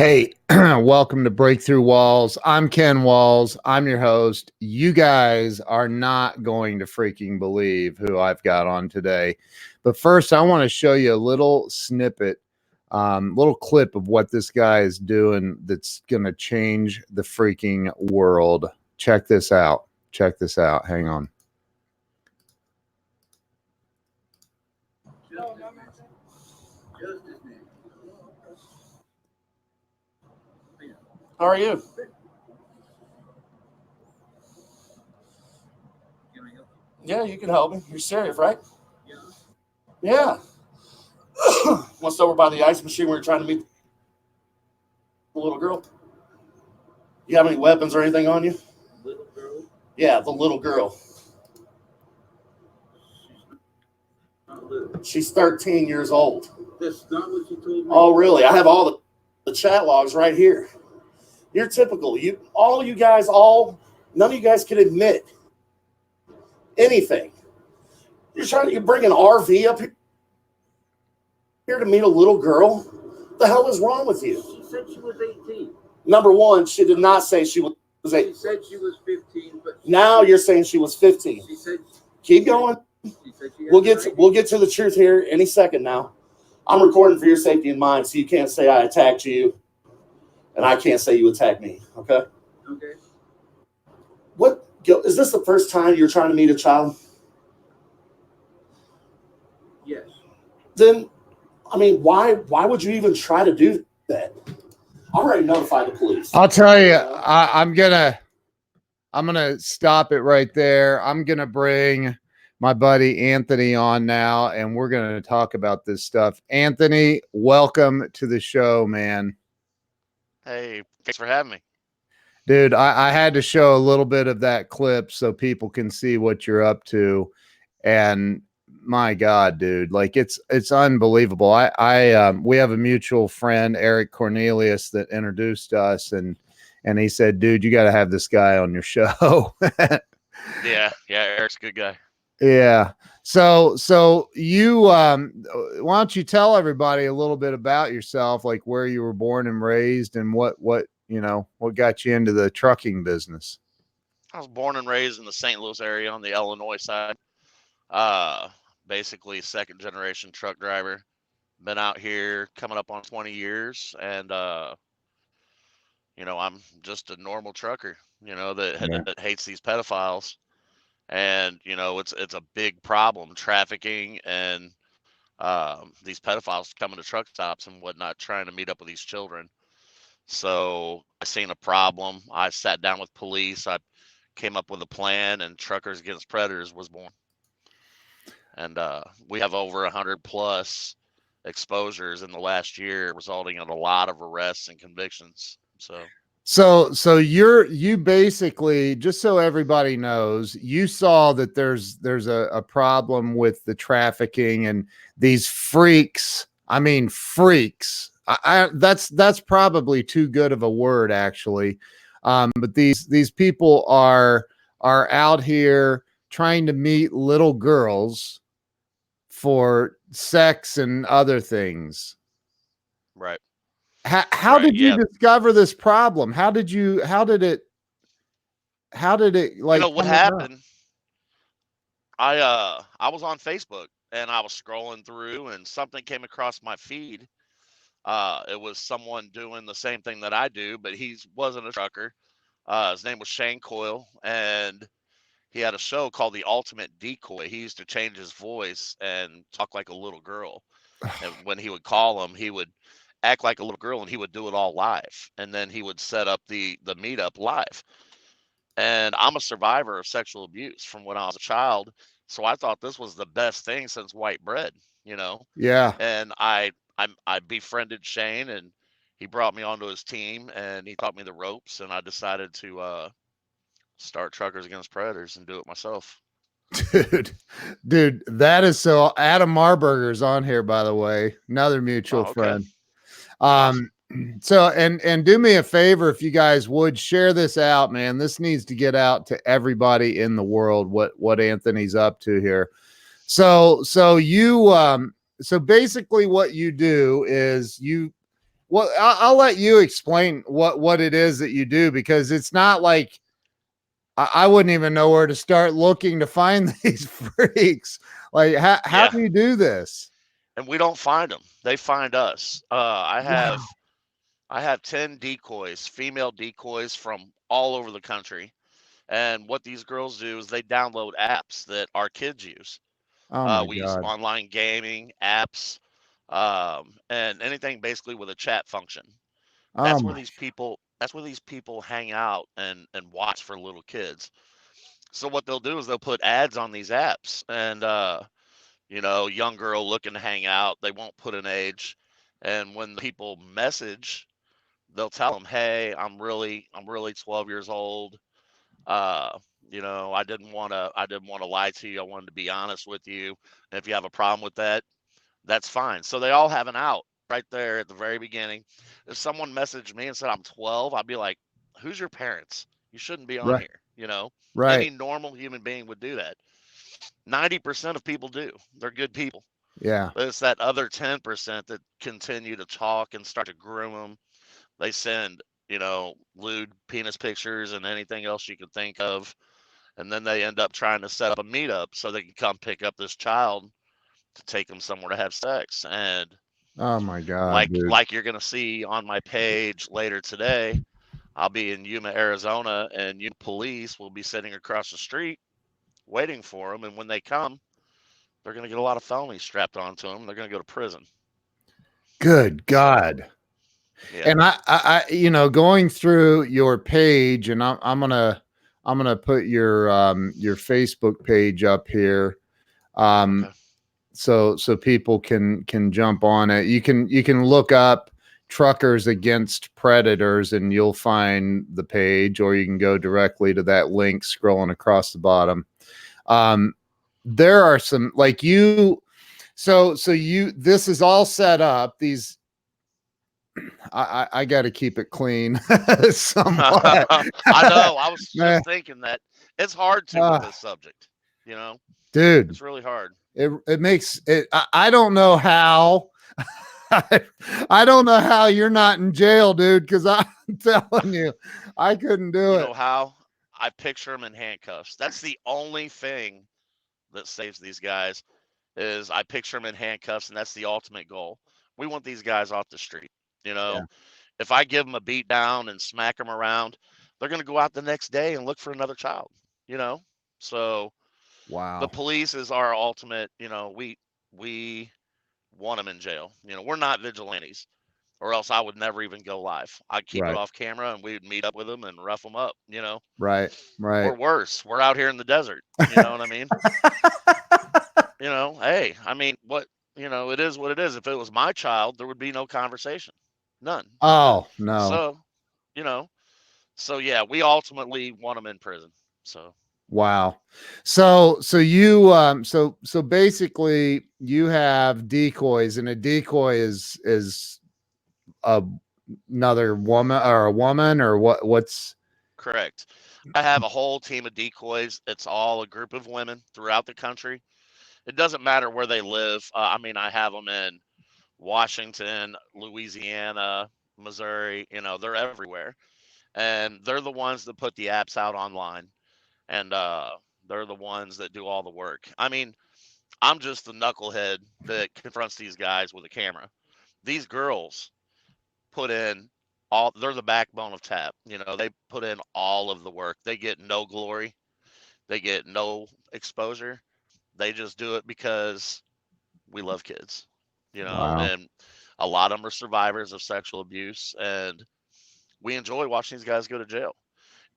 Hey, welcome to Breakthrough Walls. I'm Ken Walls. I'm your host. You guys are not going to freaking believe who I've got on today. But first, I want to show you a little snippet, little clip of what this guy is doing that's going to change the freaking world. Check this out. Check this out. Hang on. How are you? Yeah, you can help me. You're serious, right? Yeah. Once over by the ice machine where you're trying to meet the little girl. You have any weapons or anything on you? Little girl? Yeah, the little girl. Not little. She's 13 years old. That's not what you told me. Oh, really? I have all the chat logs right here. You're typical. None of you guys can admit anything. You bring an RV up here to meet a little girl? What the hell is wrong with you? She said she was 18. Number one, she did not say she was 8. She said she was 15, but Now you're saying she was 15. she said Keep going. she said she We'll get to the truth here any second now. I'm recording for your safety and mine, so you can't say I attacked you, and I can't say you attacked me. Okay? Okay. What is this the first time you're trying to meet a child? Yes. Then, I mean, why would you even try to do that? I already notified the police. I'll tell you, I'm gonna stop it right there. I'm gonna bring my buddy Anthony on now, and we're gonna talk about this stuff. Anthony, welcome to the show, man. Hey, thanks for having me. Dude, I had to show a little bit of that clip so people can see what you're up to. And my God, dude, like it's unbelievable. We have a mutual friend, Eric Cornelius, that introduced us, and he said, dude, you got to have this guy on your show. Yeah, Eric's a good guy. Yeah. So you why don't you tell everybody a little bit about yourself, like where you were born and raised, and what got you into the trucking business? I was born and raised in the St. Louis area on the Illinois side. Basically second generation truck driver. Been out here coming up on 20 years, and I'm just a normal trucker, that hates these pedophiles. And it's a big problem, trafficking and these pedophiles coming to truck stops and whatnot, trying to meet up with these children. So I seen a problem. I sat down with police. I came up with a plan, and Truckers Against Predators was born. And we have over 100 plus exposures in the last year, resulting in a lot of arrests and convictions. So you basically, just so everybody knows, you saw that there's a problem with the trafficking and these freaks. I mean, freaks. That's probably too good of a word, actually. But these people are out here trying to meet little girls for sex and other things. Right. How did you discover this problem? How did it like, what happened? I was on Facebook, and I was scrolling through, and something came across my feed. It was someone doing the same thing that I do, but he wasn't a trucker. His name was Shane Coyle, and he had a show called The Ultimate Decoy. He used to change his voice and talk like a little girl. And when he would call him, he would act like a little girl, and he would do it all live. And then he would set up the meetup live. And I'm a survivor of sexual abuse from when I was a child. So I thought this was the best thing since white bread, Yeah. And I befriended Shane, and he brought me onto his team, and he taught me the ropes, and I decided to start Truckers Against Predators and do it myself. Dude, that is so. Adam Marburger's on here, by the way, another mutual friend. Awesome. So and do me a favor, if you guys would share this out, man. This needs to get out to everybody in the world what Anthony's up to here. So basically what you do is Well, I'll let you explain what it is that you do, because it's not like I wouldn't even know where to start looking to find these freaks. Like, how Yeah, do you do this? and we don't find them; they find us. Wow. I have 10 decoys, female decoys from all over the country. And what these girls do is they download apps that our kids use. Oh my We use God. online gaming apps, and anything basically with a chat function. Oh my. That's where these people hang out and watch for little kids. So what they'll do is they'll put ads on these apps, and young girl looking to hang out. They won't put an age, and when the people message, they'll tell them, "Hey, I'm really 12 years old. Uh, I didn't want to lie to you. I wanted to be honest with you. And if you have a problem with that, that's fine." So they all have an out right there at the very beginning. If someone messaged me and said I'm 12, I'd be like, "Who's your parents? You shouldn't be on Right. here." You know, Right. any normal human being would do that. 90% of people do. They're good people. Yeah. But it's that other 10% that continue to talk and start to groom them. They send, lewd penis pictures and anything else you could think of. And then they end up trying to set up a meetup so they can come pick up this child to take them somewhere to have sex. And Oh my God, like dude. like you're gonna see on my page later today, I'll be in Yuma, Arizona, and Yuma police will be sitting across the street waiting for them. And when they come, they're gonna get a lot of felonies strapped onto them. They're gonna go to prison. Good So God. yeah, And going through your page, and I'm gonna put your Facebook page up here. Um, okay, so people can jump on it. You can look up Truckers Against Predators and you'll find the page, or you can go directly to that link scrolling across the bottom. Um, there are some, like, this is all set up. These I got to keep it clean somewhat. I know. I was Man, just thinking that it's hard to with uh, this subject. You know, dude, it's really hard. it makes it. I don't know how. I don't know how you're not in jail, dude, because I'm telling you, I couldn't do You it. know how? I picture them in handcuffs. That's the only thing that saves these guys is I picture them in handcuffs, and that's the ultimate goal. We want these guys off the street. You Yeah. know, if I give them a beat down and smack them around, they're going to go out the next day and look for another child. You know, so the Wow. police is our ultimate. We want them in jail. We're not vigilantes, or else I would never even go live. I'd keep it Right. off camera, and we'd meet up with them and rough them up. Right. Right. Or worse, we're out here in the desert. You know what I mean? Hey, I mean, it is what it is. If it was my child, there would be no conversation, none. Oh no. So, you know, so yeah, we ultimately want them in prison. So, Wow. So you so basically you have decoys, and a decoy is a, another woman, or a woman, or what's correct. I have a whole team of decoys. It's all a group of women throughout the country. It doesn't matter where they live. I mean, I have them in Washington, Louisiana, Missouri. They're everywhere, and they're the ones that put the apps out online, and they're the ones that do all the work. I mean, I'm just the knucklehead that confronts these guys with a camera. These girls put in they're the backbone of TAP. They put in all of the work. They get no glory, they get no exposure. They just do it because we love kids, wow. and a lot of them are survivors of sexual abuse, and we enjoy watching these guys go to jail.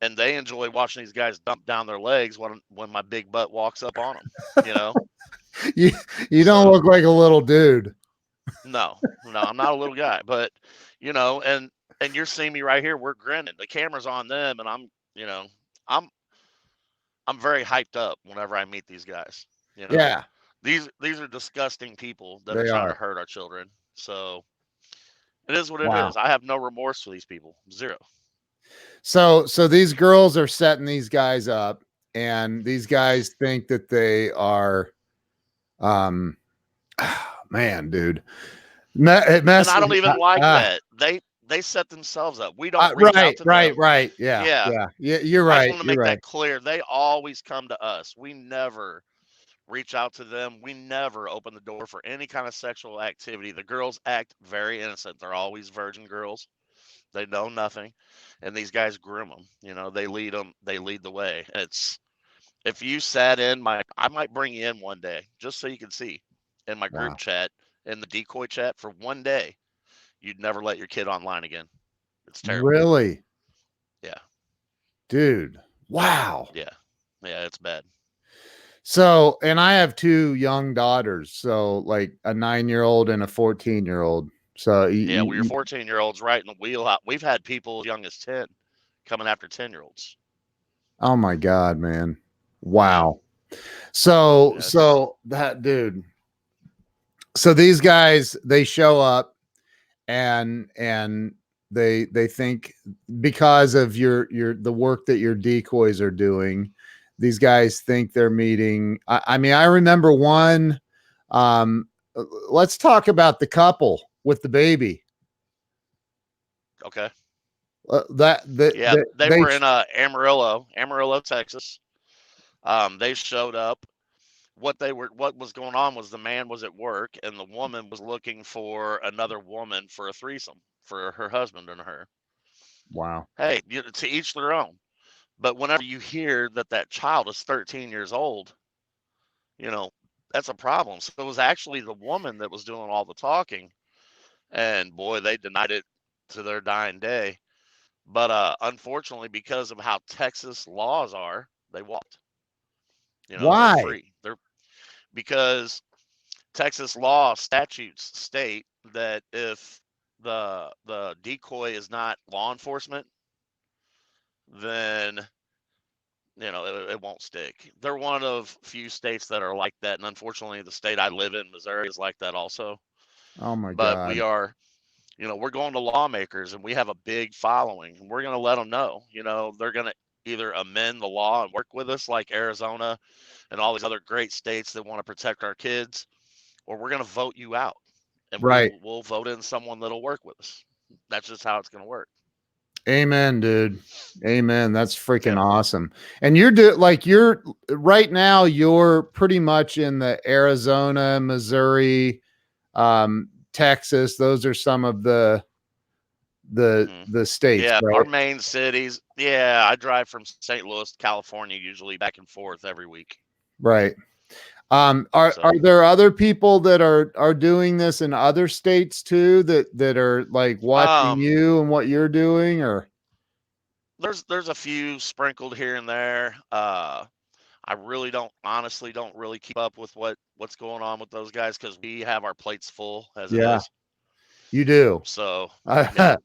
And they enjoy watching these guys dump down their legs when my big butt walks up on them, you know? You you don't So look like a little dude. no, no, I'm not a little guy, but and you're seeing me right here. We're grinning. The camera's on them, and I'm I'm very hyped up whenever I meet these guys. You know, Yeah, these are disgusting people that are they trying to are. hurt our children. So it is what it Wow. is. I have no remorse for these people. Zero. So these girls are setting these guys up, and these guys think that they are, um man, dude. It And I messes don't even like ah, that. they set themselves up. We don't reach out Right, to right, them. right. Yeah, Yeah, yeah, yeah. You're I just right. want to You're make right. that clear. They always come to us. We never reach out to them. We never open the door for any kind of sexual activity. The girls act very innocent. They're always virgin girls. They know nothing, and these guys groom them. You know, they lead them. They lead the way. It's if you sat in my, I might bring you in one day just so you can see in my group Wow. chat, in the decoy chat for one day. You'd never let your kid online again. It's terrible. Really, Yeah, dude. Wow. yeah, yeah. It's bad. So, and I have two young daughters, so like a 9-year-old and a 14-year-old. So, Yeah, well, your 14-year-old's right in the wheel. We've had people as young as 10 coming after 10-year-olds. oh my God, man. Yeah, Wow. So, yeah, so that dude. So these guys, they show up and they think because of your the work that your decoys are doing, these guys think they're meeting. I mean, I remember one. Um, let's talk about the couple with the baby. okay. That Yeah, they they were in Amarillo, Texas. They showed up. What was going on was the man was at work and the woman was looking for another woman for a threesome for her husband and her. wow. Hey, to each their own. But whenever you hear that that child is 13 years old, you know, that's a problem. So it was actually the woman that was doing all the talking, and boy, they denied it to their dying day. But unfortunately, because of how Texas laws are, they walked. You know, they're Why? free. They're because Texas law statutes state that if the decoy is not law enforcement, then it won't stick. They're one of few states that are like that, and unfortunately, the state I live in, Missouri, is like that also. Oh my But God. we are, we're going to lawmakers, and we have a big following. And we're going to let them know, they're going to either amend the law and work with us, like Arizona and all these other great states that want to protect our kids, or we're going to vote you out, and Right. we'll vote in someone that'll work with us. That's just how it's going to work. Amen, dude. Amen. That's freaking Yeah. awesome. And you're right now, you're pretty much in the Arizona, Missouri, Texas. Those are some of the states, Yeah, our right? main cities. Yeah, I drive from St. Louis, California, usually back and forth every week. Right. Are So there other people that are doing this in other states too that are like watching um, you and what you're doing, or there's a few sprinkled here and there. I really honestly don't really keep up with what's going on with those guys because we have our plates full as it yeah, is. you do. So yeah,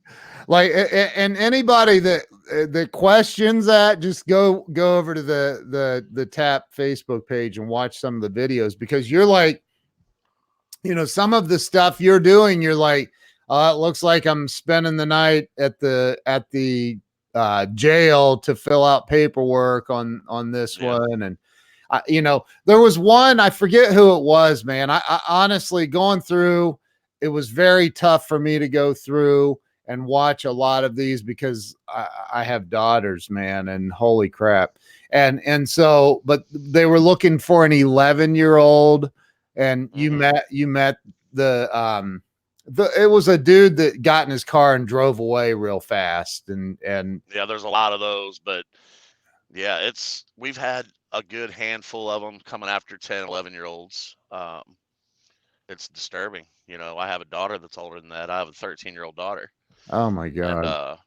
Like and anybody that questions that, just go over to the tap Facebook page and watch some of the videos, because you're like, some of the stuff you're doing, you're like, it looks like I'm spending the night at the jail to fill out paperwork on this yeah. one. And there was one, I forget who it was, man. I honestly, going through, it was very tough for me to go through and watch a lot of these because I have daughters, man, and holy crap. And so, but they were looking for an 11-year-old, and you met it was a dude that got in his car and drove away real fast, and Yeah, there's a lot of those, but yeah, we've had a good handful of them coming after 10, 11-year-olds. It's disturbing. I have a daughter that's older than that. I have a 13-year-old daughter. oh my And God.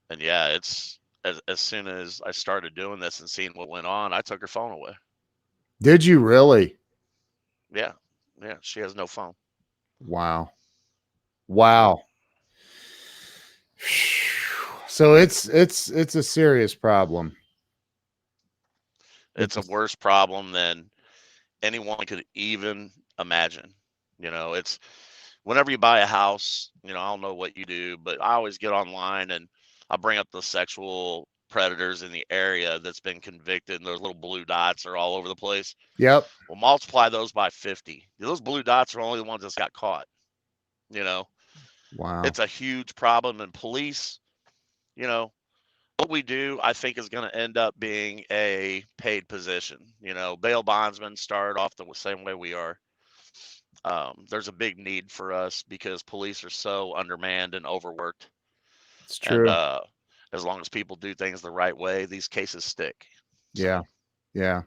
and yeah, it's as soon as I started doing this and seeing what went on, I took her phone away. Did you really? Yeah. Yeah, she has no phone. Wow. Yep. Wow. So it's a serious problem. It's a worse problem than anyone could even imagine. It's whenever you buy a house, I don't know what you do, but I always get online and I bring up the sexual predators in the area that's been convicted, and those little blue dots are all over the place. Yep. Well, multiply those by 50. Those blue dots are only the ones that got caught, you know. Wow. It's a huge problem, and police, you know, what we do, I think, is going to end up being a paid position. Bail bondsmen started off the same way we are. There's a big need for us because police are so undermanned and overworked. It's And true. as long as people do things the right way, these cases stick. Yeah. So, Yeah.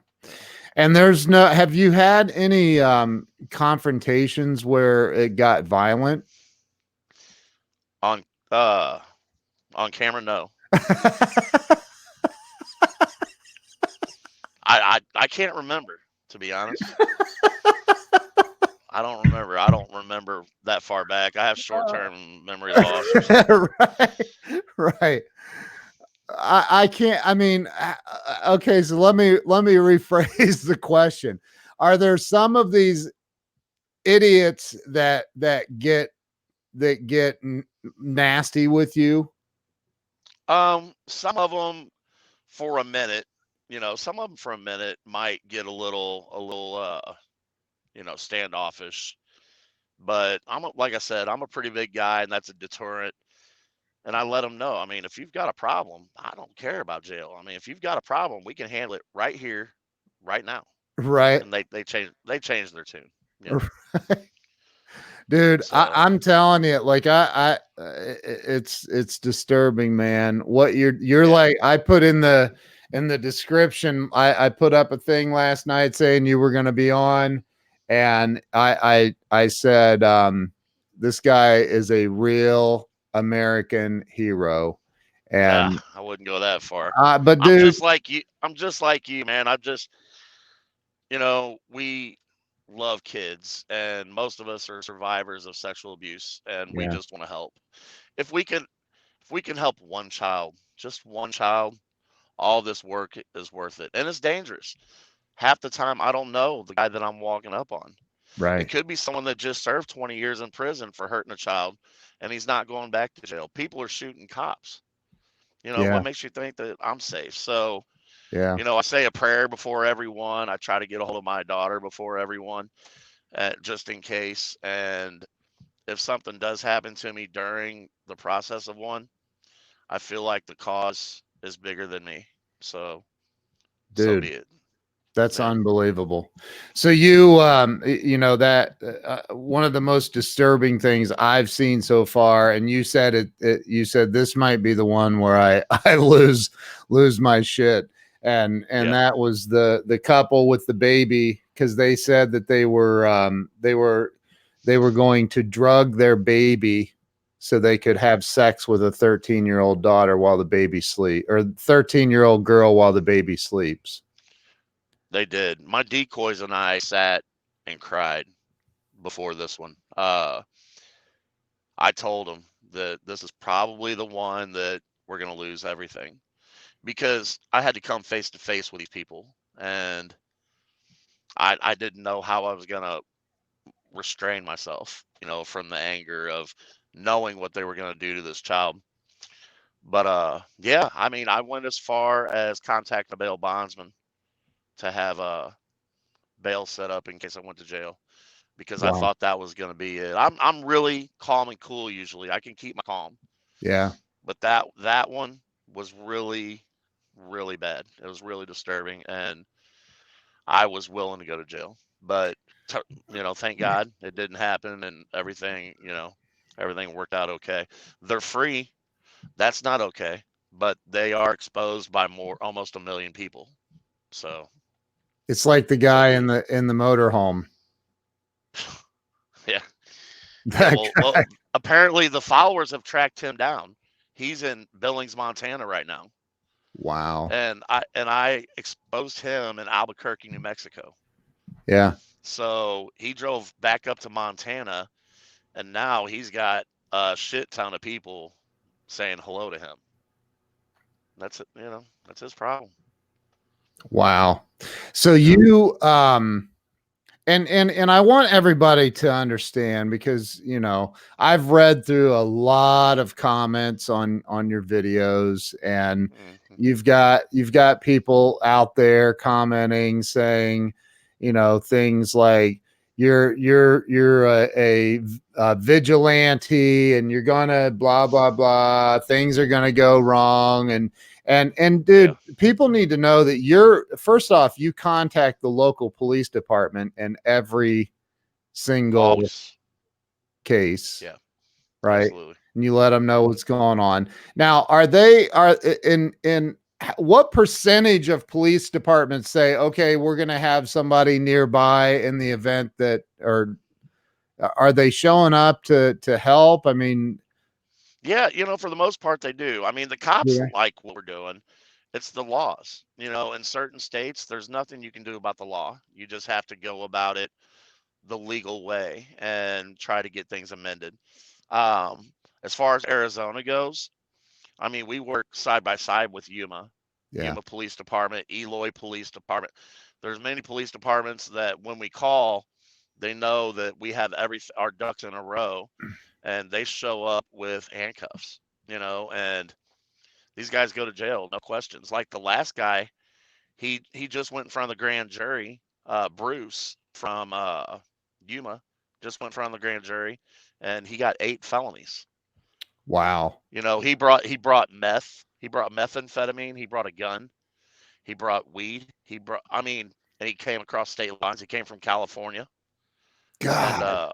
And have you had any confrontations where it got violent? on uh on camera, no. I can't remember, to be honest. I don't remember. I don't remember that far back. I have short-term memory loss or something. Right. Right. I can't, I mean, okay, so let me rephrase the question. Are there some of these idiots that get nasty with you? Some of them for a minute, some of them for a minute might get a little standoffish. But like I said, I'm a pretty big guy, and that's a deterrent. And I let them know. I mean, if you've got a problem, I don't care about jail. I mean, if you've got a problem, we can handle it right here, right now. Right. And they change their tune. You know? Dude, So I'm telling you, like it's disturbing, man. What you're yeah. like, I put in the description, I put up a thing last night saying you were going to be on, and I said, this guy is a real American hero, and I wouldn't go that far. but I'm dude, just like you. I'm just like you, man. We love kids, and most of us are survivors of sexual abuse, and we yeah, just want to help. If we can help one child, just one child, all this work is worth it. And it's dangerous. Half the time, I don't know the guy that I'm walking up on. It right, could be someone that just served 20 years in prison for hurting a child, and he's not going back to jail. People are shooting cops. yeah, What makes you think that I'm safe? So, yeah, I say a prayer before everyone. I try to get a hold of my daughter before everyone, just in case. And if something does happen to me during the process of one, I feel like the cause is bigger than me. So be dude. it. That's Yeah. unbelievable. So you, that one of the most disturbing things I've seen so far, and you said you said this might be the one where I I lose my shit, and Yeah. that was the couple with the baby, because they said that they were going to drug their baby so they could have sex with a 13-year-old daughter while the baby sleep, or 13-year-old girl while the baby sleeps. They did. My decoys and I sat and cried before this one. I told them that this is probably the one that we're going to lose everything, because I had to come face to face with these people, and I didn't know how I was going to restrain myself, from the anger of knowing what they were going to do to this child. But yeah, I mean, I went as far as contact a bail bondsman to have a bail set up in case I went to jail, because I Wow. thought that was going to be it. I'm really calm and cool usually. I can keep my calm, Yeah. but that one was really, really bad. It was really disturbing, and I was willing to go to jail. But thank God it didn't happen, and everything worked out okay. They're free. That's not okay, but they are exposed by almost a million people. So It's like the so guy be it. in the motorhome. Yeah. Yeah, That well, apparently the followers have tracked him down. He's in Billings, Montana right now, wow. and I exposed him in Albuquerque, New Mexico. Yeah. So he drove back up to Montana, and now he's got a shit ton of people saying hello to him. That's it. That's his problem. Wow. So Yeah. you and I want everybody to understand, because I've read through a lot of comments on your videos, and Hmm. you've got people out there commenting saying, things like, you're a vigilante, and you're gonna blah blah blah. Things are gonna go wrong, and dude, people need to know that you're first off, you contact the local police department in every single Always. case, Yeah. right? Absolutely. And you let them know what's going on. Now, are in what percentage of police departments say, okay, we're going to have somebody nearby in the event that, or are they showing up to help? I mean, Yeah, for the most part they do. I mean, the cops yeah, like what we're doing. It's the laws. In certain states, there's nothing you can do about the law. You just have to go about it the legal way and try to get things amended. Um, as far as Arizona goes, I mean, we work side by side with Yuma, yeah, Yuma Police Department, Eloy Police Department. There's many police departments that when we call, they know that we have our ducks in a row, and they show up with handcuffs. And these guys go to jail, no questions. Like the last guy, he just went in front of the grand jury. Bruce from Yuma just went in front of the grand jury, and he got 8 felonies. wow, He brought meth. He brought methamphetamine. He brought a gun. He brought weed. And he came across state lines. He came from California, and God,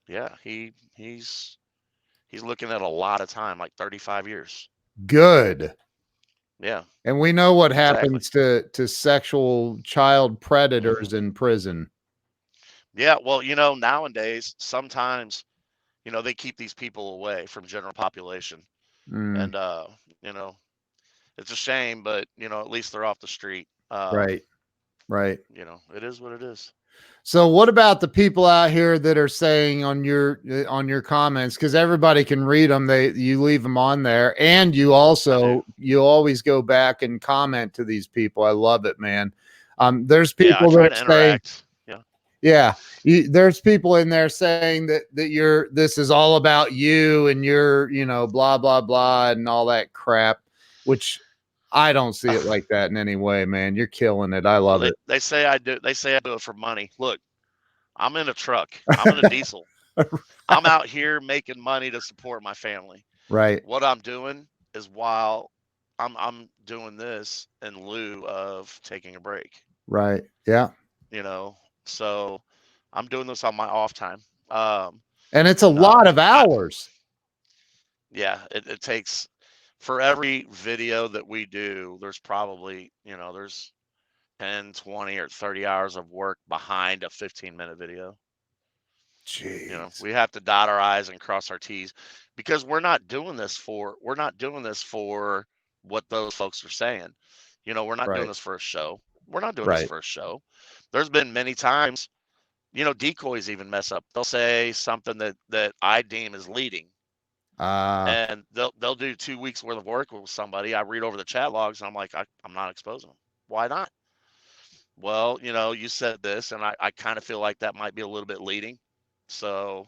yeah, he's looking at a lot of time, like 35 years. good. Yeah, And we know what exactly. happens to sexual child Hmm. predators in prison. Yeah, well, nowadays sometimes they keep these people away from general population, Mm, and you know it's a shame, but at least they're off the street. right, right. It is what it is. So what about the people out here that are saying on your comments, because everybody can read them, you leave them on there, and I do. you always go back and comment to these people. I love it, man. There's Yeah, I people that try are to saying, interact. Yeah. yeah, there's people in there saying that this is all about you, and you're blah blah blah and all that crap, which I don't see it like that in any way, man. You're killing it. I Well, love they say I do. They say I do it for money. Look, I'm in a truck. I'm in a diesel. it. I'm out here making money to support my family. Right, What I'm doing is while I'm doing this in lieu of taking a break. right, yeah. You know, so I'm doing this on my off time. Um, And it's a and lot of I hours. yeah, it takes for every video that we do. There's probably there's 10, 20, or 30 hours of work behind a 15-minute video. Jeez. We have to dot our I's and cross our T's because we're not doing this for what those folks are saying. We're not doing Right, this for a show. We're not doing this right. for a show. There's been many times, decoys even mess up. They'll say something that I deem as leading, Uh, and they'll do 2 weeks worth of work with somebody. I read over the chat logs, and I'm like, I'm not exposing them. Why not? Well, you said this, and I kind of feel like that might be a little bit leading. So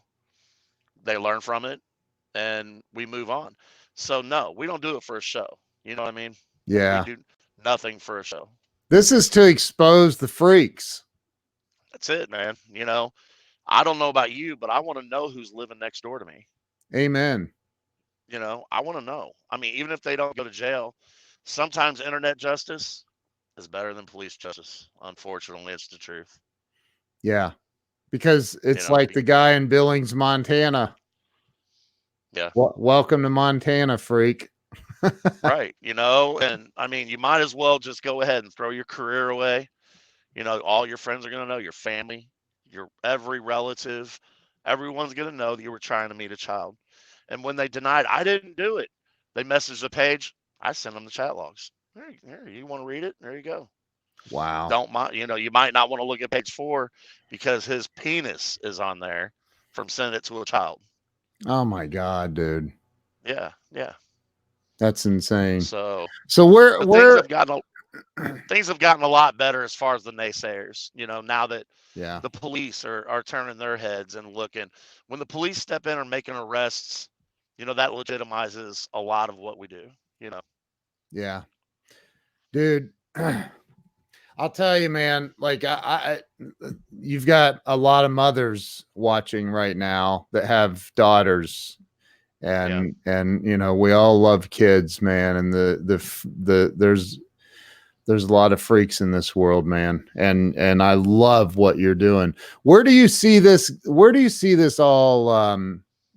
they learn from it and we move on. So no, we don't do it for a show. You know what I mean? We yeah. do nothing for a show. This is to expose the freaks. That's it, man. I don't know about you, but I want to know who's living next door to me. Amen. I want to know. I mean, even if they don't go to jail, sometimes internet justice is better than police justice. Unfortunately, it's the truth. Yeah. Because You it's know, like the guy in Billings, Montana. yeah, Welcome to Montana, freak. right. And I mean, you might as well just go ahead and throw your career away. All your friends are going to know, your family, your every relative, everyone's going to know that you were trying to meet a child. And when they denied, I didn't do it, they messaged the page. I sent them the chat logs. Here, you want to read it? There you go. Wow. Don't mind, you might not want to look at page 4 because his penis is on there from sending it to a child. Oh my God, dude. Yeah, yeah. That's insane. So, So but things have gotten a lot better as far as the naysayers. Now that yeah. the police are turning their heads and looking. When the police step in and making arrests, that legitimizes a lot of what we do. Yeah. Dude. I'll tell you, man, like you've got a lot of mothers watching right now that have daughters, and you know, we all love kids, man. And there's a lot of freaks in this world, man. And I love what you're doing. Where do you see this? Where do you see this all?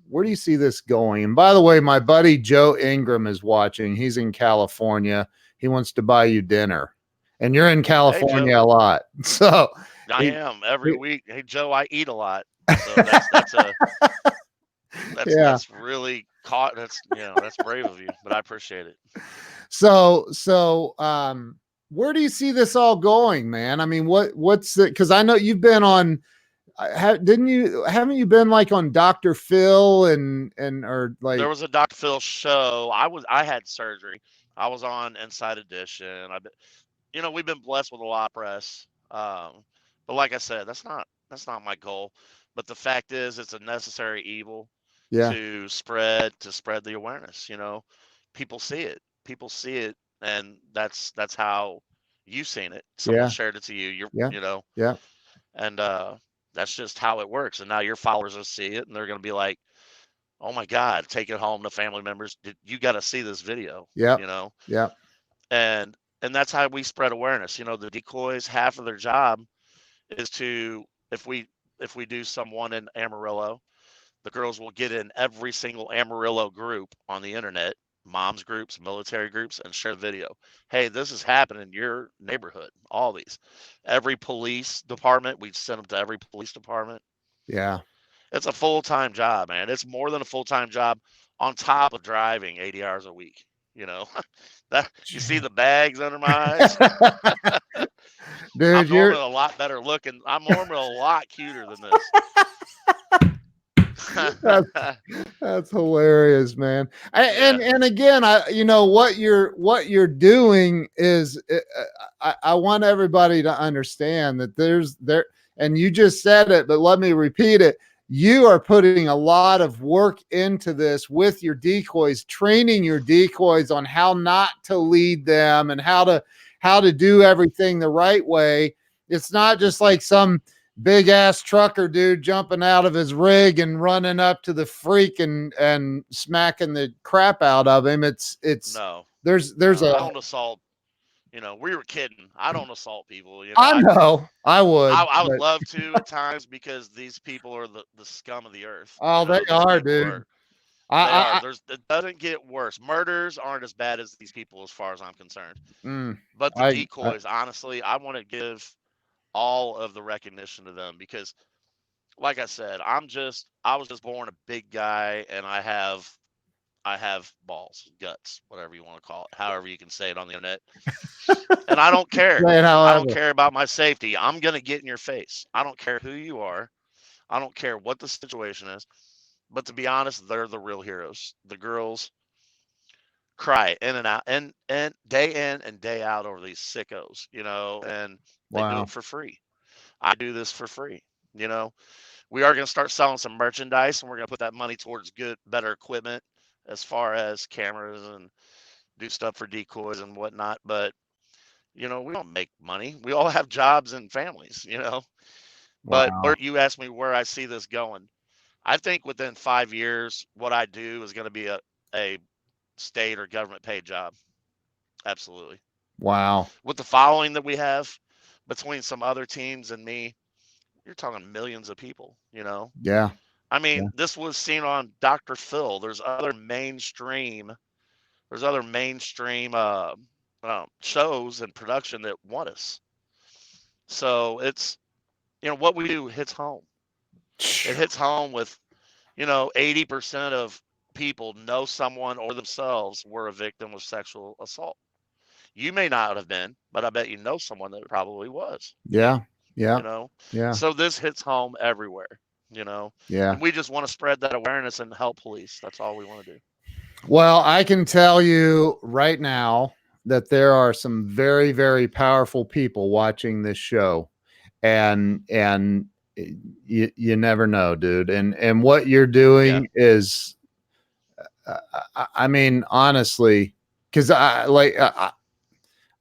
Where do you see this going? And by the way, my buddy Joe Ingram is watching. He's in California. He wants to buy you dinner. And you're in California a lot. So I am every week. Hey Joe, I eat a lot. So that's really caught. That's that's brave of you, but I appreciate it. So where do you see this all going, man? I mean, what's it? Because I know you've been on. Haven't you been like on Dr. Phil or like there was a Dr. Phil show. I had surgery. I was on Inside Edition. We've been blessed with a lot of press. But like I said, that's not my goal. But the fact is, it's a necessary evil to spread the awareness. People see it, and that's how you've seen it. Someone shared it to you. And that's just how it works. And now your followers will see it, and they're going to be like, "Oh my God, take it home to family members. You got to see this video." And that's how we spread awareness. The decoys, half of their job is to, if we do someone in Amarillo, the girls will get in every single Amarillo group on the internet, moms groups, military groups, and share the video. Hey, this is happening in your neighborhood. All these, every police department, we send them to every police department. Yeah. It's a full-time job, man. It's more than a full-time job on top of driving 80 hours a week. That you see the bags under my eyes. Dude, I'm normally a lot better looking. I'm normally a lot cuter than this. That's hilarious, man. And again, what you're doing is, I want everybody to understand that and you just said it, but let me repeat it. You are putting a lot of work into this with your decoys, training your decoys on how not to lead them and how to do everything the right way. It's not just like some big ass trucker dude jumping out of his rig and running up to the freak and smacking the crap out of him. It's no. There's I don't assault. We were kidding. I don't assault people. I know. I would. I would love to at times, because these people are the scum of the earth. Oh, they are, dude. They are. It doesn't get worse. Murders aren't as bad as these people, as far as I'm concerned. But the decoys, honestly, I want to give all of the recognition to them, because, like I said, I was just born a big guy, and I have balls, guts, whatever you want to call it, however you can say it on the internet. And I don't care. I don't care about my safety. I'm going to get in your face. I don't care who you are. I don't care what the situation is. But to be honest, they're the real heroes. The girls cry in and out, and day in and day out over these sickos, and they do it for free. I do this for free. We are going to start selling some merchandise, and we're going to put that money towards better equipment, as far as cameras, and do stuff for decoys and whatnot. But, we don't make money. We all have jobs and families, But you asked me where I see this going. I think within 5 years, what I do is going to be a state or government paid job. Absolutely. Wow. With the following that we have between some other teams and me, you're talking millions of people, Yeah. I mean, this was seen on Dr. Phil. There's other mainstream shows and production that want us. So it's, what we do hits home. It hits home with, 80% of people know someone or themselves were a victim of sexual assault. You may not have been, but I bet you know someone that probably was. Yeah. So this hits home everywhere. Yeah. And we just want to spread that awareness and help police. That's all we want to do. Well, I can tell you right now that there are some very, very powerful people watching this show, and you never know, dude. And what you're doing is, I mean, honestly, because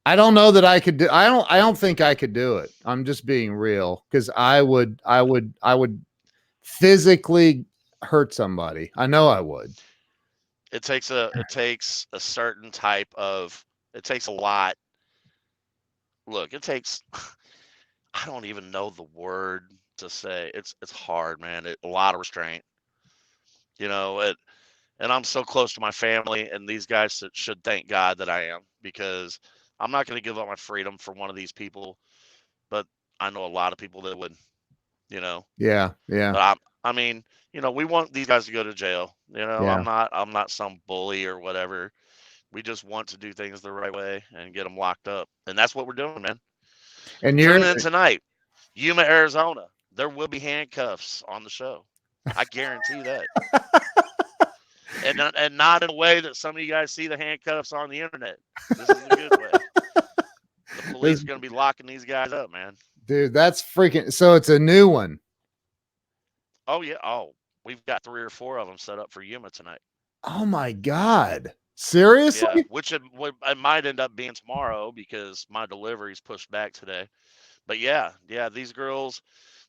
I don't know that I could do. I don't think I could do it. I'm just being real because I would physically hurt somebody. I know I would. It takes a certain type of, it takes a lot. Look, it takes, I don't even know the word to say. It's hard, man. A lot of restraint, you know, and I'm so close to my family, and these guys should thank God that I am, because I'm not going to give up my freedom for one of these people. But I know a lot of people that would, you know. Yeah, yeah, But I mean, we want these guys to go to jail. yeah. I'm not some bully or whatever. We just want to do things the right way and get them locked up, and that's what we're doing, man. And you're Tune in tonight, Yuma, Arizona. There will be handcuffs on the show. I guarantee that. And not in a way that some of you guys see the handcuffs on the internet. This is a good way. The police are going to be locking these guys up, man. dude. That's freaking. So it's a new one. Oh yeah. Oh, we've got 3 or 4 of them set up for Yuma tonight. Oh my God. Seriously? Yeah, which it might end up being tomorrow because my delivery's pushed back today. But yeah, these girls,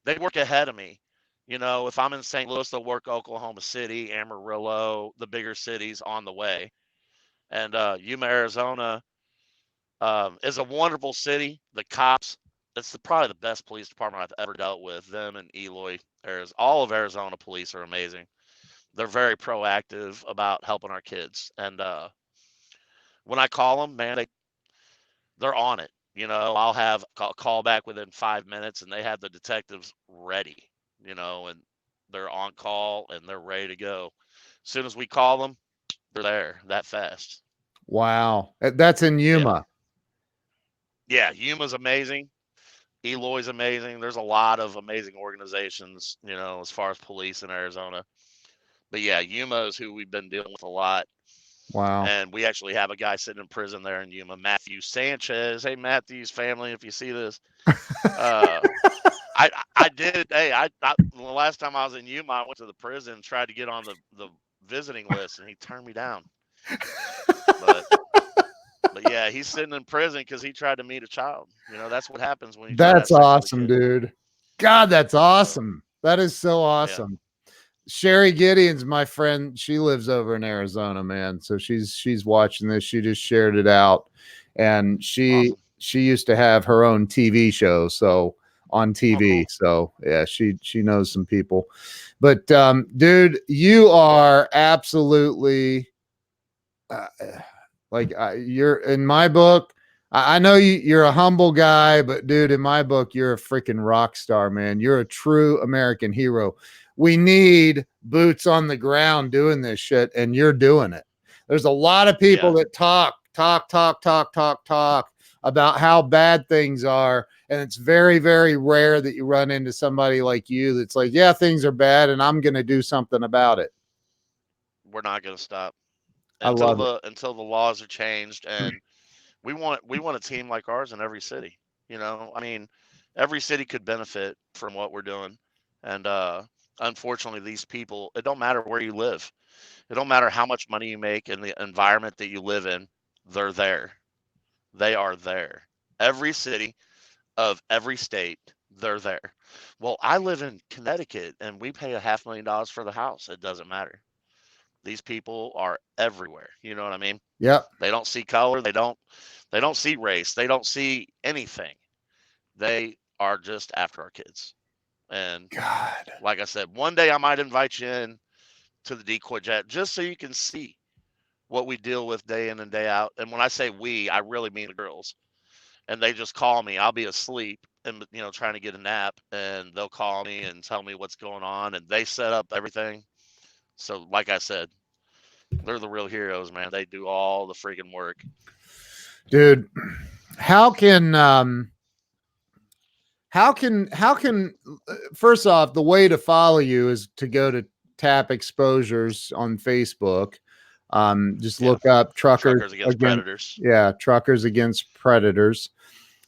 they work ahead of me. If I'm in St. Louis, they'll work Oklahoma City, Amarillo, the bigger cities on the way. And Yuma, Arizona, is a wonderful city. The cops, it's probably the best police department I've ever dealt with. Them and Eloy, Arizona, all of Arizona police are amazing. They're very proactive about helping our kids. And when I call them, man, they're on it. I'll have a call back within 5 minutes, and they have the detectives ready, and they're on call and they're ready to go. As soon as we call them, they're there that fast. Wow. That's in Yuma. Yeah, Yuma's amazing. Eloy's amazing. There's a lot of amazing organizations, as far as police in Arizona. But yeah, Yuma is who we've been dealing with a lot. Wow. And we actually have a guy sitting in prison there in Yuma, Matthew Sanchez. Hey, Matthew's family, if you see this. I did. Hey, the last time I was in Yuma, I went to the prison and tried to get on the visiting list, and he turned me down. But yeah, he's sitting in prison because he tried to meet a child. That's what happens when you. That's awesome, dude. God, that's awesome. That is so awesome. Yeah. Sherry Gideon's my friend. She lives over in Arizona, man. So she's watching this. She just shared it out, and she used to have her own TV show. So on TV. So yeah, she knows some people. But dude, you are absolutely you're in my book. I know you're a humble guy, but dude, in my book, you're a freaking rock star, man. You're a true American hero. We need boots on the ground doing this shit, and you're doing it. There's a lot of people that talk about how bad things are, and it's very, very rare that you run into somebody like you that's like, yeah, things are bad, and I'm going to do something about it. We're not going to stop until the laws are changed, and we want a team like ours in every city. I mean, every city could benefit from what we're doing, and unfortunately, these people, it don't matter where you live, it don't matter how much money you make and the environment that you live in, they're there. They are there. Every city of every state, they're there. Well, I live in Connecticut and we pay $500,000 for the house. It doesn't matter. These people are everywhere. You know what I mean? Yeah. They don't see color. They don't see race. They don't see anything. They are just after our kids. And God, like I said, one day I might invite you in to the Decoy Jet just so you can see what we deal with day in and day out. And when I say we, I really mean the girls. And they just call me. I'll be asleep and trying to get a nap, and they'll call me and tell me what's going on, and they set up everything. So like I said, they're the real heroes, man. They do all the freaking work. Dude, how can first off, the way to follow you is to go to Tap Exposures on Facebook. Just look up Truckers Against Predators. Yeah, Truckers Against Predators.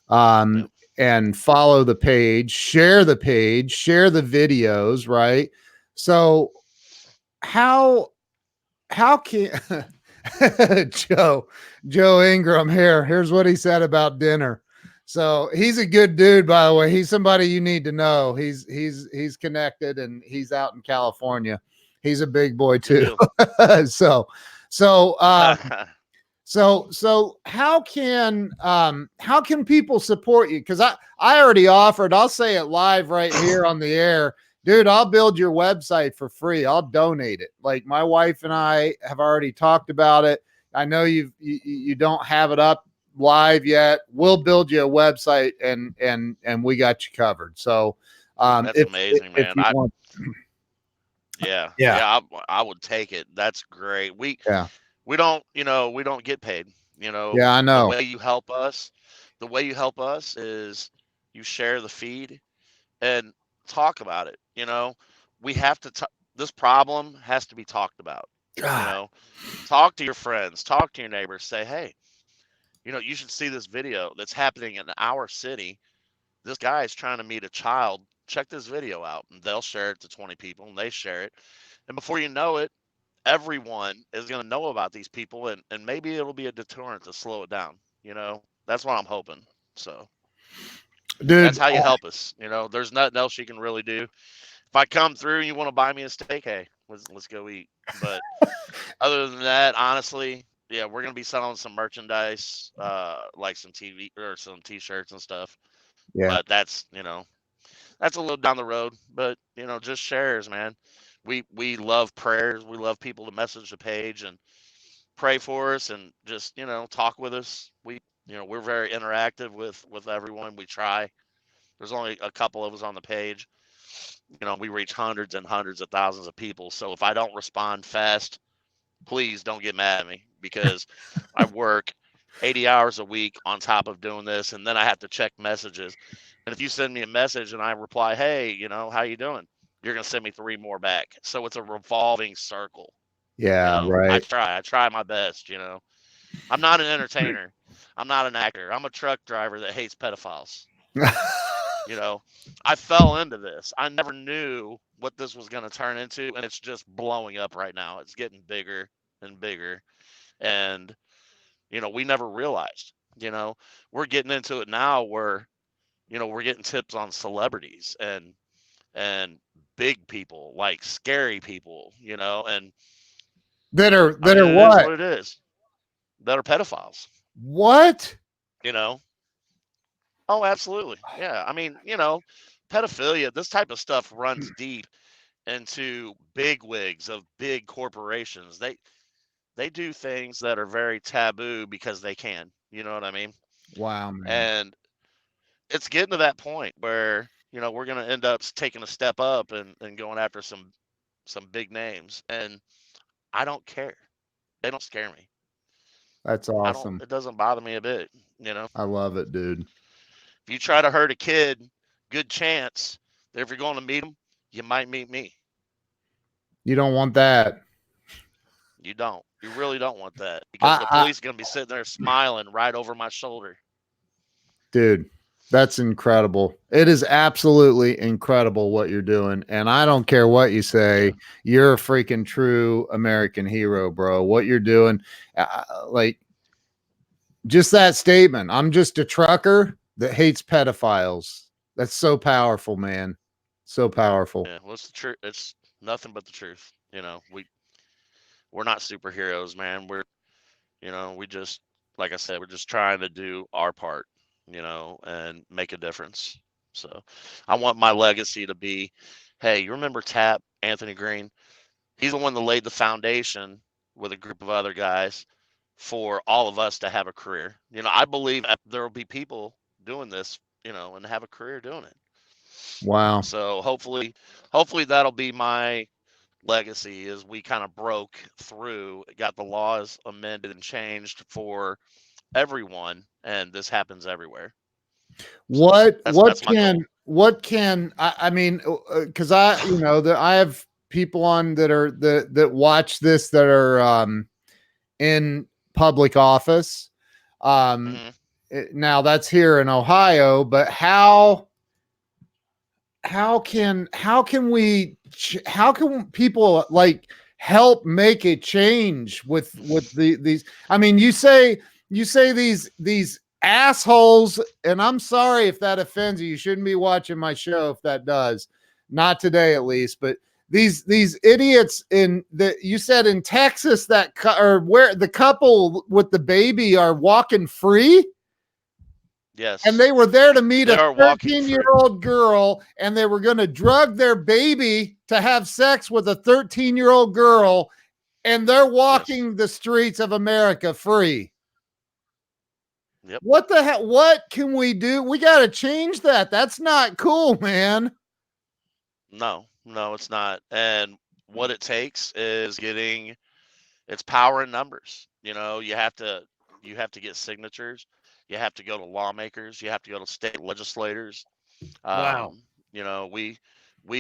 And follow the page, share the videos, right? So how can Joe Ingram here. Here's what he said about dinner. So he's a good dude, by the way. He's somebody you need to know. He's connected and he's out in California. He's a big boy too. so how can people support you? Because I already offered, I'll say it live right here on the air. Dude, I'll build your website for free. I'll donate it. Like my wife and I have already talked about it. I know you don't have it up live yet. We'll build you a website and we got you covered. So that's amazing, man. I would take it. That's great. We don't get paid. Yeah, I know. The way you help us is you share the feed and talk about it. We have to this problem has to be talked about. Talk to your friends, talk to your neighbors, say, hey, you should see this video that's happening in our city. This guy is trying to meet a child. Check this video out. And they'll share it to 20 people and they share it. And before you know it, everyone is going to know about these people and maybe it'll be a deterrent to slow it down. That's what I'm hoping. So dude, that's how you help us. There's nothing else you can really do. If I come through and you want to buy me a steak, hey, let's go eat. But other than that, honestly, yeah, we're going to be selling some merchandise, like some TV or some t-shirts and stuff. Yeah. But that's a little down the road, but just shares, man. We love prayers. We love people to message the page and pray for us and just, talk with us. We're very interactive with everyone. We try. There's only a couple of us on the page. We reach hundreds and hundreds of thousands of people. So if I don't respond fast, please don't get mad at me because I work 80 hours a week on top of doing this. And then I have to check messages. And if you send me a message and I reply, hey, how you doing? You're going to send me 3 more back. So it's a revolving circle. Yeah, right. I try my best, I'm not an entertainer. I'm not an actor. I'm a truck driver that hates pedophiles. I fell into this. I never knew what this was going to turn into, and it's just blowing up right now. It's getting bigger and bigger, and we never realized. We're getting into it now where, we're getting tips on celebrities and big people, like scary people, and that are it what? Is what it is. That are pedophiles. What? Oh, absolutely. Yeah. I mean, pedophilia, this type of stuff runs deep into big wigs of big corporations. They do things that are very taboo because they can. You know what I mean? Wow, man. And it's getting to that point where, we're going to end up taking a step up and going after some big names. And I don't care. They don't scare me. That's awesome. It doesn't bother me a bit, I love it, dude. If you try to hurt a kid, good chance that if you're going to meet him, you might meet me. You don't want that. You don't. You really don't want that because the police are going to be sitting there smiling right over my shoulder. Dude, that's incredible. It is absolutely incredible what you're doing. And I don't care what you say. You're a freaking true American hero, bro. What you're doing, like just that statement. I'm just a trucker that hates pedophiles. That's so powerful, man. So powerful. Yeah, well, it's the truth. It's nothing but the truth. We're not superheroes, man. We just, like I said, we're just trying to do our part, and make a difference. So I want my legacy to be, hey, you remember Tap, Anthony Green? He's the one that laid the foundation with a group of other guys for all of us to have a career. I believe there will be people doing this, and have a career doing it. Wow. So hopefully that'll be my legacy is we kind of broke through, got the laws amended and changed for everyone, and this happens everywhere. What can I mean, because I have people on that watch this that are in public office. Now that's here in Ohio, but how can people like help make a change with these. I mean, you say these assholes, and I'm sorry if that offends you. You shouldn't be watching my show if that does. Not today, at least. But these idiots in the you said in Texas that or where the couple with the baby are walking free. Yes. And they were there to meet They a are walking 13-year-old girl, and they were going to drug their baby to have sex with a 13-year-old girl, and they're walking the streets of America free. Yep. What the hell? What can we do? We got to change that. That's not cool, man. No, it's not. And what it takes is it's power in numbers. You know, you have to get signatures. You have to go to lawmakers. You have to go to state legislators. Wow. You know, we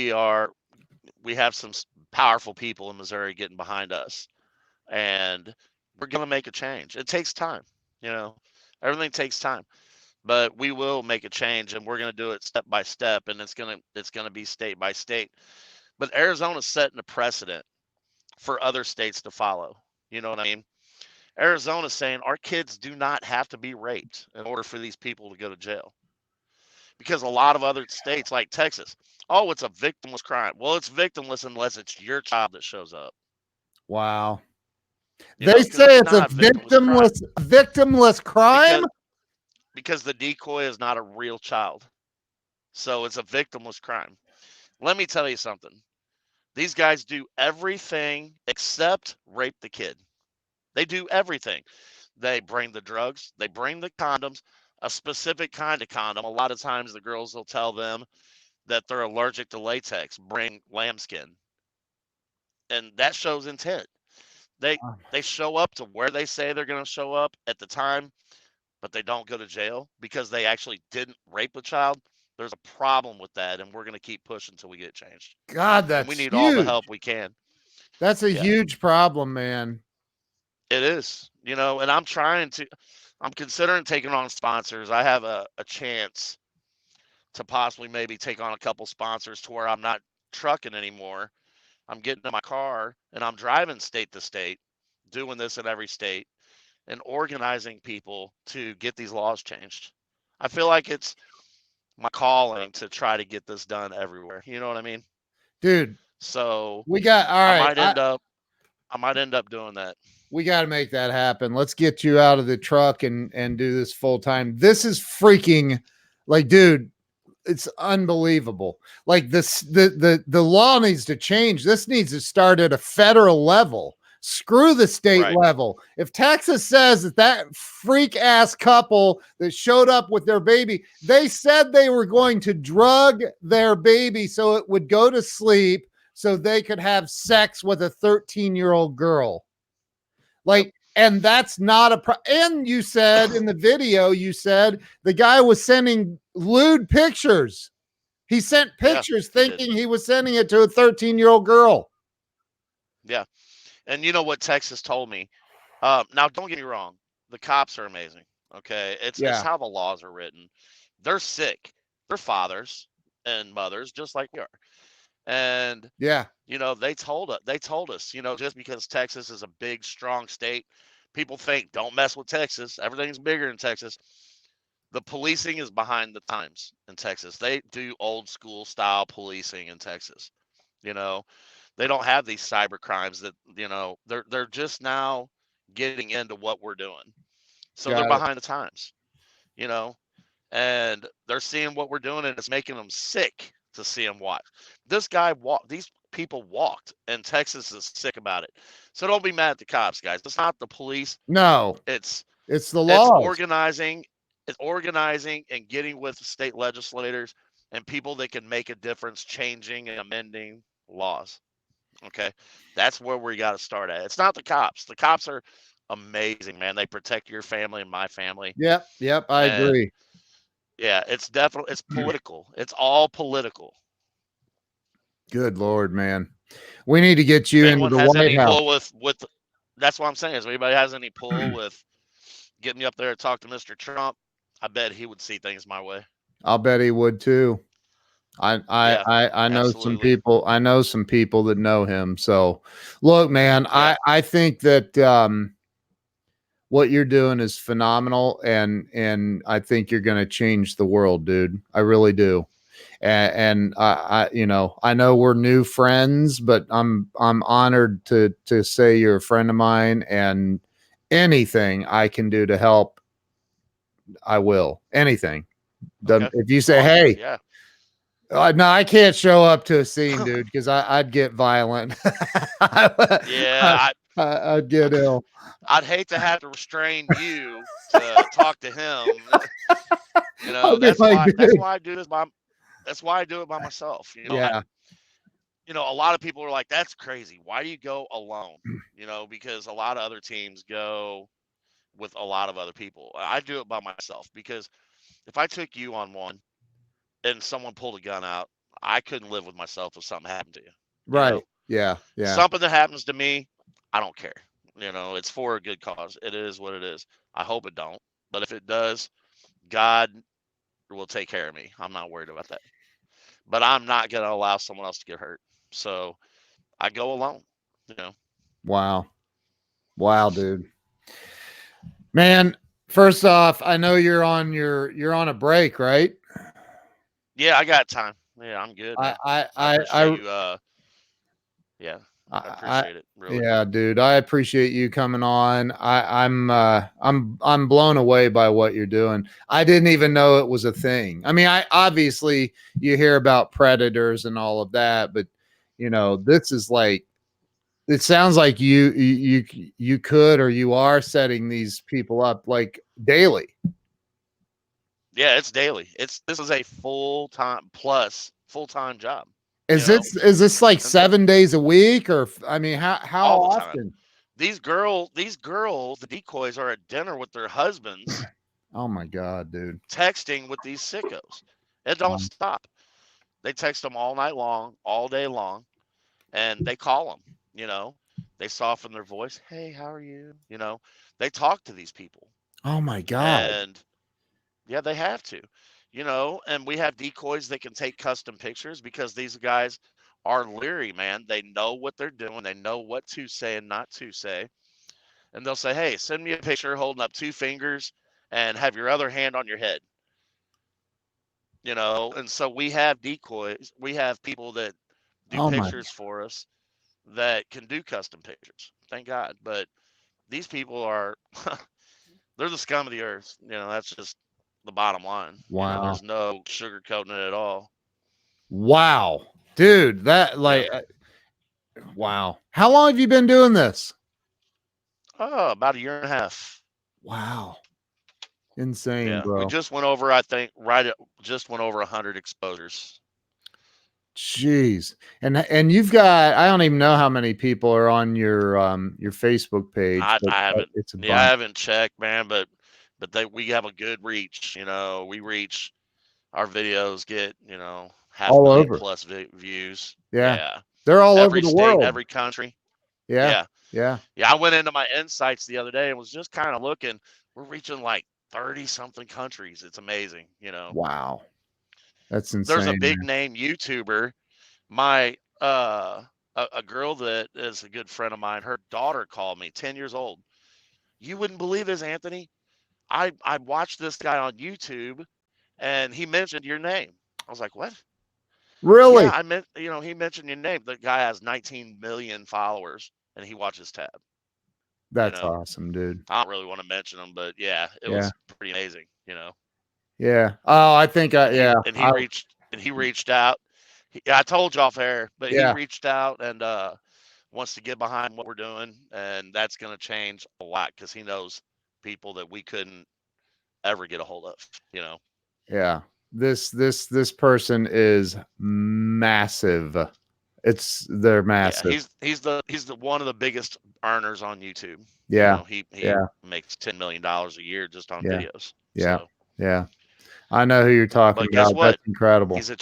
have some powerful people in Missouri getting behind us, and we're going to make a change. It takes time. You know, everything takes time, but we will make a change, and we're going to do it step by step, and it's going to be state by state. But Arizona's setting a precedent for other states to follow. You know what I mean? Arizona's saying our kids do not have to be raped in order for these people to go to jail. Because a lot of other states like Texas, oh, it's a victimless crime. Well, it's victimless unless it's your child that shows up. Wow. You They know, 'cause say it's a not victimless crime. Because the decoy is not a real child. So it's a victimless crime. Let me tell you something. These guys do everything except rape the kid. They do everything. They bring the drugs, they bring the condoms, a specific kind of condom. A lot of times the girls will tell them that they're allergic to latex, bring lambskin. And that shows intent. They show up to where they say they're going to show up at the time, but they don't go to jail because they actually didn't rape a child. There's a problem with that, and we're going to keep pushing until we get changed. God, that's and we need huge. all the help we can. That's a huge problem, man. It is, you know, and I'm considering taking on sponsors. I have a chance to possibly maybe take on a couple sponsors to where I'm not trucking anymore. I'm getting in my car and I'm driving state to state, doing this in every state and organizing people to get these laws changed. I feel like it's my calling to try to get this done everywhere. You know what I mean? Dude. So we got all right. I might end up doing that. We got to make that happen. Let's get you out of the truck and do this full time. This is freaking like, dude, it's unbelievable. Like the law needs to change. This needs to start at a federal level. Screw the state level. If Texas says that freak ass couple that showed up with their baby, they said they were going to drug their baby so it would go to sleep so they could have sex with a 13-year-old girl. Like, and that's not and you said in the video, you said the guy was sending lewd pictures. He sent pictures thinking he was sending it to a 13-year-old girl. Yeah. And you know what Texas told me? Now, don't get me wrong. The cops are amazing. Okay. It's how the laws are written. They're sick. They're fathers and mothers, just like we are. And you know, they told us, you know, just because Texas is a big, strong state, people think don't mess with Texas. Everything's bigger in Texas. The policing is behind the times in Texas. They do old school style policing in Texas. You know, they don't have these cyber crimes that, you know, they're just now getting into what we're doing. So they're behind the times, you know, and they're seeing what we're doing and it's making them sick to see them watch. These people walked and Texas is sick about it. So don't be mad at the cops, guys. It's not the police. No, it's the law. It's organizing and getting with state legislators and people that can make a difference, changing and amending laws. Okay. That's where we got to start at. It's not the cops. The cops are amazing, man. They protect your family and my family. Yep. I agree. Yeah, it's political. It's all political. Good Lord, man. We need to get you into the White House. With that's what I'm saying. If anybody has any pull with getting me up there to talk to Mr. Trump, I bet he would see things my way. I'll bet he would too. Yeah, I know some absolutely. people. I know some people that know him. So, look, man, Yeah. I think that what you're doing is phenomenal, and I think you're going to change the world, dude. I really do. And you know, I know we're new friends, but I'm honored to say you're a friend of mine, and anything I can do to help, I will. Anything. Okay. If you say, Awesome. hey, Yeah. no, I can't show up to a scene, dude, because I'd get violent. Yeah. I'd get ill. I'd hate to have to restrain you to talk to him. You know, I'd be like, that's dude, why I do this by that's why I do it by myself. yeah, A lot of people are like, that's crazy. Why do you go alone? Because a lot of other teams go with a lot of other people. I do it by myself because if I took you on one and someone pulled a gun out, I couldn't live with myself if something happened to you. You know, right, yeah, yeah. something that happens to me, I don't care. It's for a good cause. It is what it is. I hope it don't, but if it does, God will take care of me. I'm not worried about that. But I'm not going to allow someone else to get hurt. So I go alone, you know. Wow, wow, dude. Man, first off, I know you're on a break, right? Yeah, I got time. Yeah, I'm good, I man. I I I appreciate I you. Yeah, I I appreciate it, really. yeah, dude. I appreciate you coming on. I'm blown away by what you're doing. I didn't even know it was a thing. I mean, I obviously you hear about predators and all of that, but you know, this is like it sounds like you could or you are setting these people up like daily. Yeah, it's daily. This is a full time job, you Is know, this like and 7 days a week or I mean how all the time. often? These girls, the decoys are at dinner with their husbands, Oh my god, dude. texting with these sickos. It don't Um, stop. They text them all night long, all day long, and they call them. You know, they soften their voice. Hey, how are you? They talk to these people, oh my god. and yeah, they have to. And we have decoys that can take custom pictures because these guys are leery, man. They know what they're doing. They know what to say and not to say. And they'll say, "Hey, send me a picture holding up two fingers and have your other hand on your head." And so we have decoys. We have people that do Oh my pictures for us that can do custom pictures. Thank God. But these people are they're the scum of the earth. That's just the bottom line. wow. There's no sugarcoating it at all. Wow. Dude, that Yeah. like wow. How long have you been doing this? Oh, about a year and a half. Wow. Insane, Yeah. We bro. just went over, I think, just went over 100 exposures. Jeez. And you've got I don't even know how many people are on your Facebook page, but I haven't, it's a yeah, I bunch. haven't checked, man, but we have a good reach. We reach our videos get half All million over. plus views. Yeah. Yeah, They're all over every the state, world. every country. Yeah. Yeah, Yeah. yeah. I went into my insights the other day and was just kind of looking. We're reaching like 30 something countries. It's amazing. Wow. That's There's a insane, big man. name YouTuber. My a girl that is a good friend of mine. Her daughter called me, 10 years old. You wouldn't believe this, Anthony. I watched this guy on YouTube, and he mentioned your name. I was like, what? Yeah, Really? I meant, he mentioned your name. The guy has 19 million followers and he watches Tab. You That's know, awesome, dude. I don't really want to mention him, but yeah, it Yeah. was pretty amazing. Yeah. Oh, I think And he yeah. and he reached out. I told you off air, but he Yeah. reached out and wants to get behind what we're doing, and that's going to change a lot because he knows people that we couldn't ever get a hold of. You know, Yeah. This person is massive. They're yeah, massive. he's the one of the biggest earners on YouTube. Yeah. He Yeah. makes $10 million a year just on Yeah. videos. Yeah. So, Yeah. I know who you're talking but guess about. That's what? incredible. He's a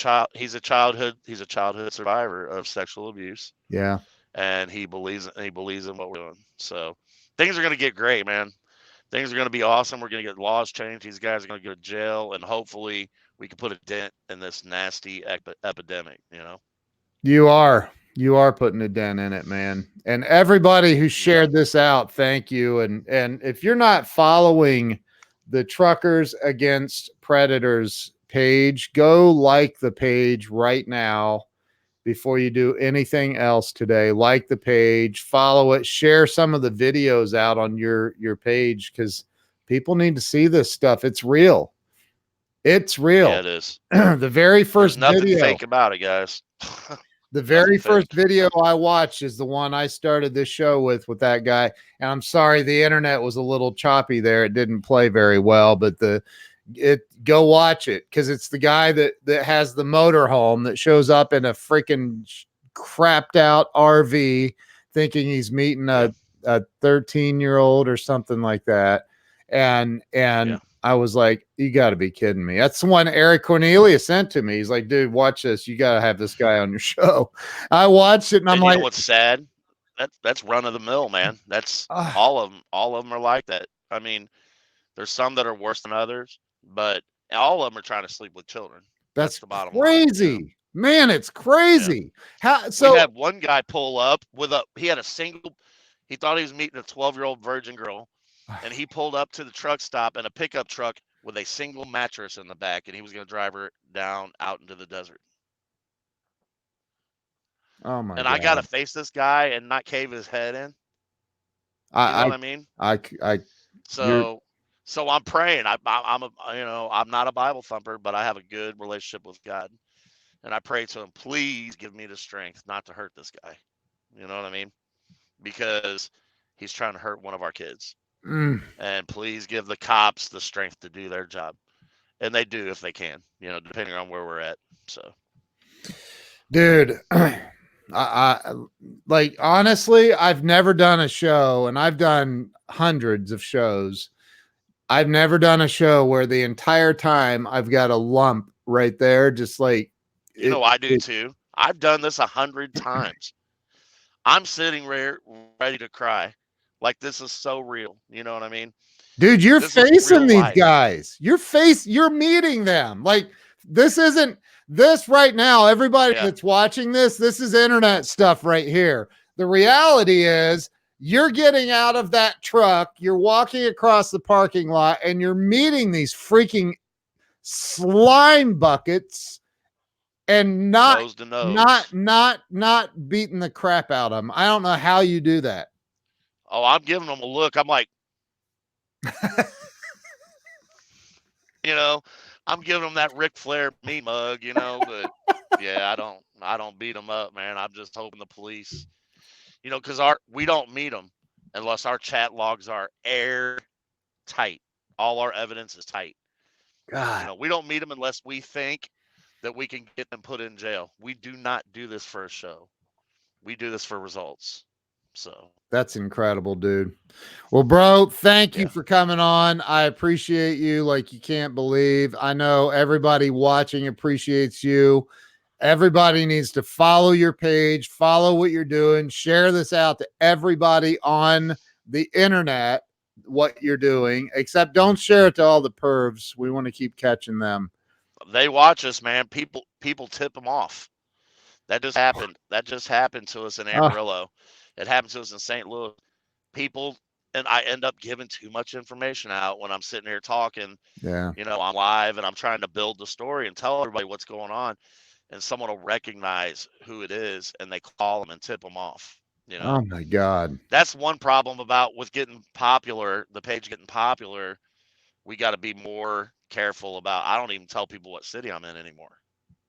childhood survivor of sexual abuse, Yeah. and he believes in what we're doing. So things are gonna get great, man. things are going to be awesome. We're going to get laws changed. These guys are going to go to jail, and hopefully we can put a dent in this nasty epidemic. You are putting a dent in it, man. And everybody who shared this out, thank you. And if you're not following the Truckers Against Predators page, go like the page right now before you do anything else today. Like the page, follow it, share some of the videos out on your page, because people need to see this stuff. It's real. It's real. Yeah, it is. The very first There's nothing video fake about it, guys. The very Nothing first fake. video I watched is the one I started this show with that guy. And I'm sorry, the internet was a little choppy there. It didn't play very well, but go watch it, because it's the guy that has the motorhome that shows up in a freaking crapped out RV thinking he's meeting a 13-year-old or something like that. And I was like, you got to be kidding me. That's the one Eric Cornelius sent to me. He's like, dude, watch this. You got to have this guy on your show. I watched it and I'm And like, you know what's sad? That's run of the mill, man. That's all of them. All of them are like that. I mean, there's some that are worse than others, but all of them are trying to sleep with children. That's the bottom crazy. line. Man, it's crazy. Yeah. We had one guy pull up he thought he was meeting a 12-year-old virgin girl, and he pulled up to the truck stop in a pickup truck with a single mattress in the back, and he was going to drive her down out into the desert. Oh my God. I got to face this guy and not cave his head in. You know what I mean? So I'm praying. I'm not a Bible thumper, but I have a good relationship with God, and I pray to him, please give me the strength not to hurt this guy. You know what I mean? Because he's trying to hurt one of our kids. And please give the cops the strength to do their job. And they do if they can, depending on where we're at. So, dude, I like, honestly, I've never done a show, and I've done hundreds of shows. I've never done a show where the entire time I've got a lump right there, just like, I do too. I've done this 100 times. I'm sitting ready to cry. Like, this is so real. You know what I mean? Dude, you're facing these guys. You're meeting them. Like, this right now, everybody that's watching this is internet stuff right here. The reality is, you're getting out of that truck, you're walking across the parking lot, and you're meeting these freaking slime buckets and not beating the crap out of them. I don't know how you do that. Oh, I'm giving them a look. I'm like, I'm giving them that Ric Flair me mug, but yeah, I don't beat them up, man. I'm just hoping the police, because we don't meet them unless our chat logs are airtight. All our evidence is tight. God. We don't meet them unless we think that we can get them put in jail. We do not do this for a show. We do this for results. So that's incredible, dude. Well, bro, thank you for coming on. I appreciate you like you can't believe. I know everybody watching appreciates you. Everybody needs to follow your page, follow what you're doing, share this out to everybody on the internet, what you're doing, except don't share it to all the pervs. We want to keep catching them. They watch us, man. People tip them off. That just happened. That just happened to us in Amarillo. It happened to us in St. Louis. People, and I end up giving too much information out when I'm sitting here talking. Yeah. I'm live and I'm trying to build the story and tell everybody what's going on. And someone will recognize who it is and they call them and tip them off. Oh my God. That's one problem with getting popular, the page getting popular. We got to be more careful about. I don't even tell people what city I'm in anymore.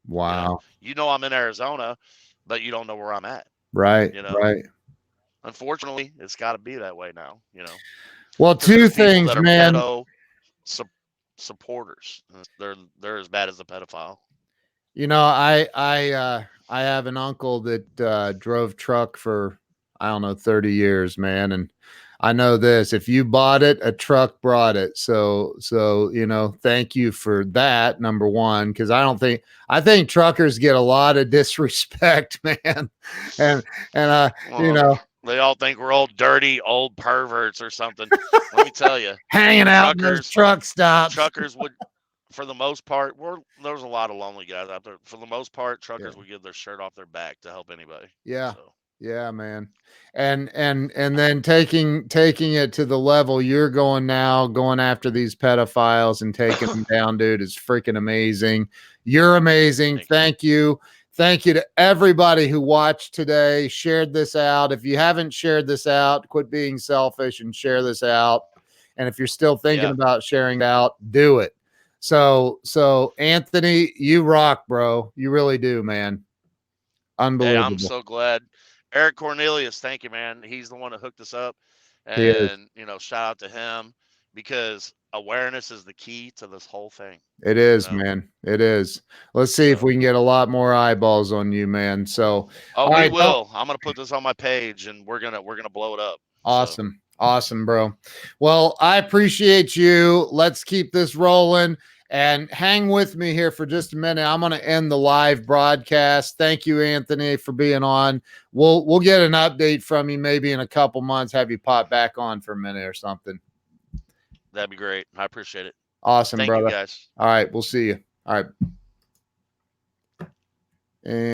Wow. I'm in Arizona, but you don't know where I'm at. Right. Right. Unfortunately, it's got to be that way now. Well, two things, man. Supporters, they're as bad as the pedophile. I have an uncle that drove truck for, I don't know, 30 years, man, and I know this: if you bought it, a truck brought it. So thank you for that. Number one, because I think truckers get a lot of disrespect, man, and They all think we're old dirty old perverts or something. Let me tell you, Hanging out in those truckers truck stops. truckers would, for the most part, there's a lot of lonely guys out there. For the most part, Yeah. truckers would give their shirt off their back to help anybody. Yeah. So Yeah, man. And then taking it to the level you're going now, going after these pedophiles and taking them down, dude, is freaking amazing. You're amazing. Thank you. Thank you to everybody who watched today, shared this out. If you haven't shared this out, quit being selfish and share this out. And if you're still thinking Yeah. about sharing it out, do it. So Anthony, you rock, bro. You really do, man. hey, Unbelievable. I'm so glad. Eric Cornelius, thank you, man. He's the one who hooked us up, He is. and shout out to him because awareness is the key to this whole thing. It is, know? man. It is. Let's see if So- we can get a lot more eyeballs on you, man. So Oh, all we right, will. I'm gonna put this on my page, and we're gonna blow it up. So, awesome. Awesome, bro. Well, I appreciate you. Let's keep this rolling and hang with me here for just a minute. I'm going to end the live broadcast. Thank you, Anthony, for being on. We'll get an update from you maybe in a couple months, have you pop back on for a minute or something. that'd be great. I appreciate it. Awesome, Thank brother. you, guys. All right, we'll see you. All right. And